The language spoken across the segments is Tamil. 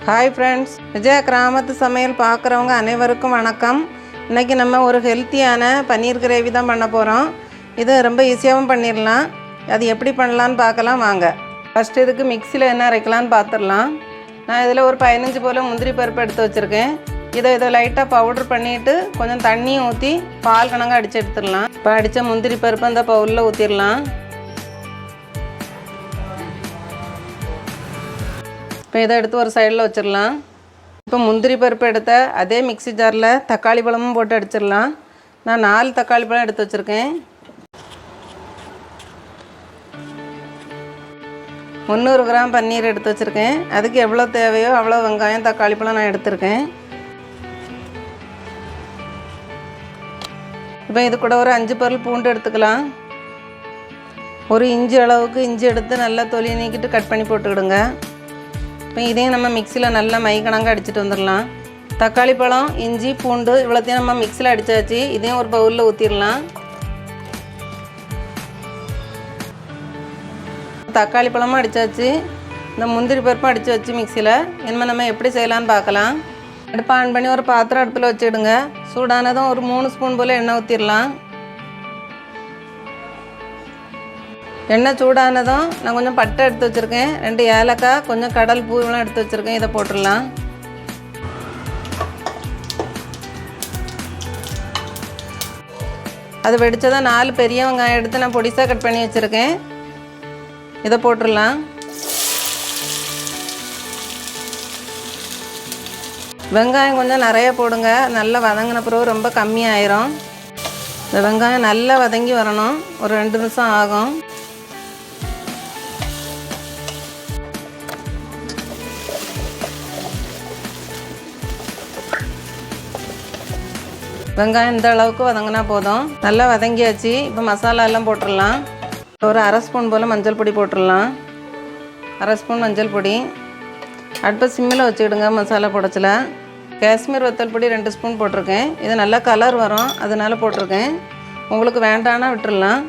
ஹாய் ஃப்ரெண்ட்ஸ், விஜயகிராமத்து சமையல் பார்க்குறவங்க அனைவருக்கும் வணக்கம். இன்றைக்கி நம்ம ஒரு ஹெல்த்தியான பன்னீர் கிரேவி தான் பண்ண போகிறோம். இது ரொம்ப ஈஸியாகவும் பண்ணிடலாம். அது எப்படி பண்ணலான்னு பார்க்கலாம் வாங்க. ஃபஸ்ட்டு இதுக்கு மிக்சியில் என்ன அரைக்கலான்னு பார்த்துடலாம். நான் இதில் ஒரு 15 போல் முந்திரி பருப்பு எடுத்து வச்சுருக்கேன். இதை லைட்டாக பவுட்ரு பண்ணிவிட்டு கொஞ்சம் தண்ணியும் ஊற்றி பால் கணக்காக அடித்து எடுத்துடலாம். இப்போ அடித்த முந்திரி பருப்பு அந்த பவுலில் ஊற்றிடலாம். இப்போ இதை எடுத்து ஒரு சைடில் வச்சிடலாம். இப்போ முந்திரி பருப்பு எடுத்த அதே மிக்ஸி ஜாரில் தக்காளி பழமும் போட்டு அடிச்சிடலாம். நான் 4 தக்காளி பழம் எடுத்து வச்சுருக்கேன். 300 கிராம் பன்னீர் எடுத்து வச்சுருக்கேன். அதுக்கு எவ்வளோ தேவையோ அவ்வளோ வெங்காயம் தக்காளி பழம் நான் எடுத்திருக்கேன். இப்போ இது கூட ஒரு 5 பல் பூண்டு எடுத்துக்கலாம். ஒரு இஞ்சி அளவுக்கு இஞ்சி எடுத்து நல்லா தொலி நீக்கிட்டு கட் பண்ணி போட்டுக்கிடுங்க. இப்போ இதையும் நம்ம மிக்சியில் நல்லா மைக்கணங்க அடிச்சுட்டு வந்துடலாம். தக்காளி பழம் இஞ்சி பூண்டு இவ்வளோத்தையும் நம்ம மிக்சியில் அடித்தாச்சு. இதையும் ஒரு பவுலில் ஊற்றிடலாம். தக்காளி பழமும் அடித்தாச்சு. இந்த முந்திரி பருப்பும் அடித்து வச்சு மிக்சியில் இனிமேல் நம்ம எப்படி செய்யலான்னு பார்க்கலாம். அடுப்பு ஆன் பண்ணி ஒரு பாத்திரம் அடுப்பில் வச்சுடுங்க. சூடானதும் ஒரு 3 ஸ்பூன் போல் எண்ணெய் ஊற்றிடலாம். எண்ணெய் சூடானதும் நான் கொஞ்சம் பட்டை எடுத்து வச்சுருக்கேன். 2 ஏலக்காய் கொஞ்சம் கடல் பூவெல்லாம் எடுத்து வச்சுருக்கேன். இதை போட்டுடலாம். அது வெடித்ததான் 4 பெரிய வெங்காயம் எடுத்து நான் பொடிசாக கட் பண்ணி வச்சுருக்கேன். இதை போட்டுடலாம். வெங்காயம் கொஞ்சம் நிறைய போடுங்க. நல்லா வதங்கின பிறகு ரொம்ப கம்மியாயிரும். இந்த வெங்காயம் நல்லா வதங்கி வரணும். ஒரு 2 நிமிஷம் ஆகும். வெங்காயம் இந்த அளவுக்கு வதங்கினா போதும். நல்லா வதங்கியாச்சு. இப்போ மசாலா எல்லாம் போட்டுடலாம். ஒரு 1/2 ஸ்பூன் போல் மஞ்சள் பொடி போட்டுடலாம். 1/2 ஸ்பூன் மஞ்சள் பொடி. அடுப்பை சிம்மில் வச்சுக்கிடுங்க. மசாலா பொடச்சில் காஷ்மீர் வத்தல் பொடி 2 ஸ்பூன் போட்டிருக்கேன். இது நல்லா கலர் வரும், அதனால போட்டிருக்கேன். உங்களுக்கு வேண்டானா விட்டுடலாம்.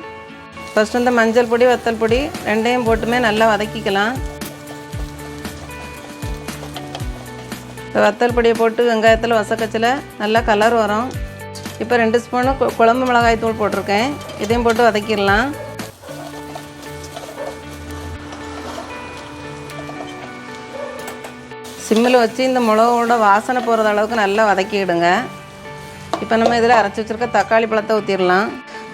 ஃபஸ்ட்டு இந்த மஞ்சள் பொடி வத்தல் பொடி ரெண்டையும் போட்டுமே நல்லா வதக்கிக்கலாம். வத்தல் பொடியை போட்டு வெங்காயத்தில் வசக்கச்சில் நல்லா கலர் வரும். இப்போ 2 ஸ்பூனு குழம்பு மிளகாய் தூள் போட்டிருக்கேன். இதையும் போட்டு வதக்கிடலாம். சிம்மில் வச்சு இந்த மிளகோட வாசனை போகிறது அளவுக்கு நல்லா வதக்கிடுங்க. இப்போ நம்ம இதில் அரைச்சி வச்சுருக்க தக்காளி பழத்தை ஊற்றிடலாம்.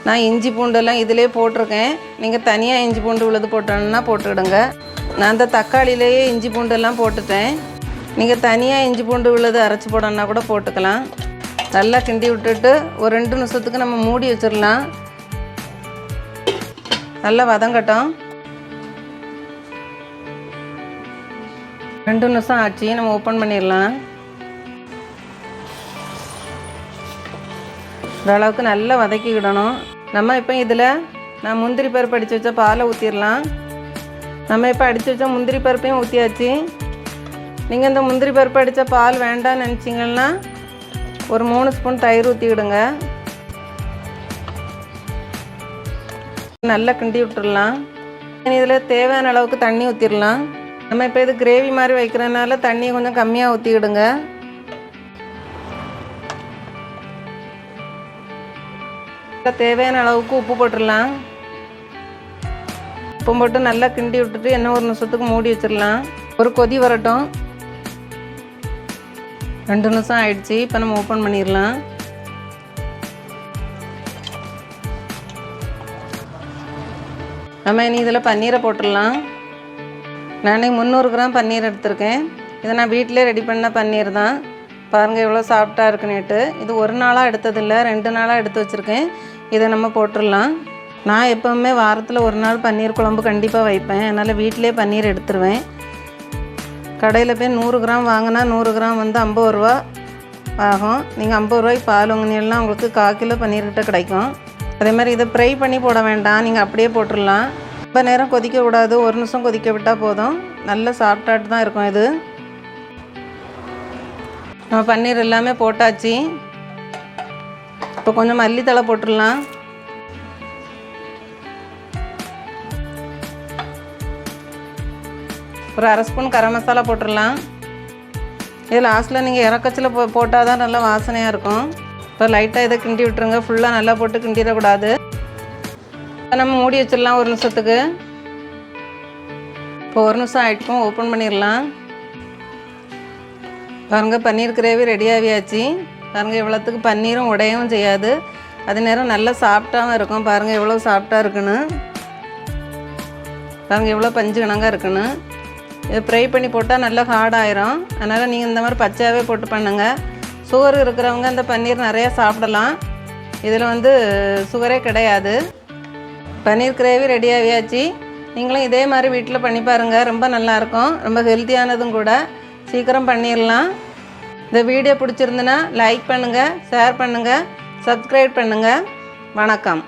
நான் இஞ்சி பூண்டெல்லாம் இதிலே போட்டிருக்கேன். நீங்கள் தனியாக இஞ்சி பூண்டு உள்ளது போட்டோன்னா போட்டுவிடுங்க. நான் அந்த தக்காளியிலேயே இஞ்சி பூண்டெல்லாம் போட்டுட்டேன். நீங்கள் தனியாக இஞ்சி பூண்டு உள்ளது அரைச்சி போடணுன்னா கூட போட்டுக்கலாம். நல்லா கிண்டி விட்டுட்டு ஒரு 2 நிமிஷத்துக்கு நம்ம மூடி வச்சிடலாம். நல்லா வதங்கட்டும். 2 நிமிஷம் ஆச்சு. நம்ம ஓப்பன் பண்ணிடலாம். இந்த அளவுக்கு நல்லா வதக்கிக்கிடணும். நம்ம இப்போ இதில் நான் முந்திரி பருப்பு அடித்து வச்ச பாலை ஊற்றிடலாம். நம்ம இப்போ அடித்து வச்ச முந்திரி பருப்பையும் ஊற்றியாச்சு. நீங்கள் இந்த முந்திரி பருப்பு அடித்த பால் வேண்டாம்னு நினச்சிங்கன்னா ஒரு 3 ஸ்பூன் தயிர் ஊற்றிக்கிடுங்க. நல்லா கிண்டி விட்டுடலாம். இதில் தேவையான அளவுக்கு தண்ணி ஊற்றிடலாம். நம்ம இப்போ இது கிரேவி மாதிரி வைக்கிறதுனால தண்ணியை கொஞ்சம் கம்மியாக ஊற்றிக்கிடுங்க. தேவையான அளவுக்கு உப்பு போட்டுடலாம். உப்பு போட்டு நல்லா கிண்டி விட்டுட்டு இன்னும் ஒரு நிமிஷத்துக்கு மூடி வச்சிடலாம். ஒரு கொதி வரட்டும். 2 நிமிஷம் ஆயிடுச்சு. இப்போ நம்ம ஓப்பன் பண்ணிடலாம். நம்ம இனி இதில் பன்னீரை போட்டுடலாம். நான் 300 கிராம் பன்னீர் எடுத்திருக்கேன். இதை நான் வீட்டிலே ரெடி பண்ண பன்னீர் தான். பாருங்கள் எவ்வளோ சாஃப்டாக இருக்குன்னுட்டு. இது ஒரு நாளாக எடுத்ததில்லை, 2 நாளாக எடுத்து வச்சுருக்கேன். இதை நம்ம போட்டுடலாம். நான் எப்போவுமே வாரத்தில் ஒரு நாள் பன்னீர் குழம்பு கண்டிப்பாக வைப்பேன். அதனால் வீட்டிலே பன்னீர் எடுத்துருவேன். கடையில் போய் 100 கிராம் வாங்கினா 100 கிராம் வந்து 50 ரூபா ஆகும். நீங்கள் 50 ரூபாய்க்கு பால் வாங்கினீங்கன்னா உங்களுக்கு 1/4 கிலோ பன்னீர்கிட்ட கிடைக்கும். அதே மாதிரி இதை ஃப்ரை பண்ணி போட வேண்டாம், நீங்கள் அப்படியே போட்டுடலாம். ரொம்ப நேரம் கொதிக்க விடாது, 1 நிமிஷம் கொதிக்க விட்டால் போதும். நல்ல சாஃப்டாட்டு தான் இருக்கும் இது. நம்ம பன்னீர் எல்லாமே போட்டாச்சு. இப்போ கொஞ்சம் மல்லித்தழை போட்டுடலாம். ஒரு அரை ஸ்பூன் கரம் மசாலா போட்டுடலாம். இது லாஸ்ட்டில் நீங்கள் இறக்கச்சில் போட்டால் தான் நல்லா வாசனையாக இருக்கும். இப்போ லைட்டாக இதை கிண்டி விட்டுருங்க. ஃபுல்லாக நல்லா போட்டு கிண்டிடக்கூடாது. நம்ம மூடி வச்சிடலாம் 1 நிமிஷத்துக்கு. இப்போ 1 நிமிஷம் ஆகிட்டுக்கும். ஓப்பன் பண்ணிடலாம். பாருங்கள், பன்னீர் கிரேவி ரெடி ஆகியாச்சு. பாருங்கள், இவ்வளோத்துக்கு பன்னீரும் உடையவும் செய்யாது, அதே நேரம் நல்லா சாஃப்டாகவும் இருக்கும். பாருங்கள் எவ்வளோ சாஃப்டாக இருக்குன்னு. பாருங்கள் எவ்வளோ பஞ்சு கணங்காக இருக்குன்னு. இதை ஃப்ரை பண்ணி போட்டால் நல்லா ஹார்டாயிரும். அதனால் நீங்கள் இந்த மாதிரி பச்சையாகவே போட்டு பண்ணுங்கள். சுகர் இருக்கிறவங்க அந்த பன்னீர் நிறையா சாப்பிடலாம். இதில் வந்து சுகரே கிடையாது. பன்னீர் கிரேவி ரெடி ஆகியாச்சு. நீங்களும் இதே மாதிரி வீட்டில் பண்ணி பாருங்கள். ரொம்ப நல்லாயிருக்கும், ரொம்ப ஹெல்த்தியானதும் கூட. சீக்கிரம் பண்ணிடலாம். இந்த வீடியோ பிடிச்சிருந்துன்னா லைக் பண்ணுங்கள், ஷேர் பண்ணுங்கள், சப்ஸ்கிரைப் பண்ணுங்கள். வணக்கம்.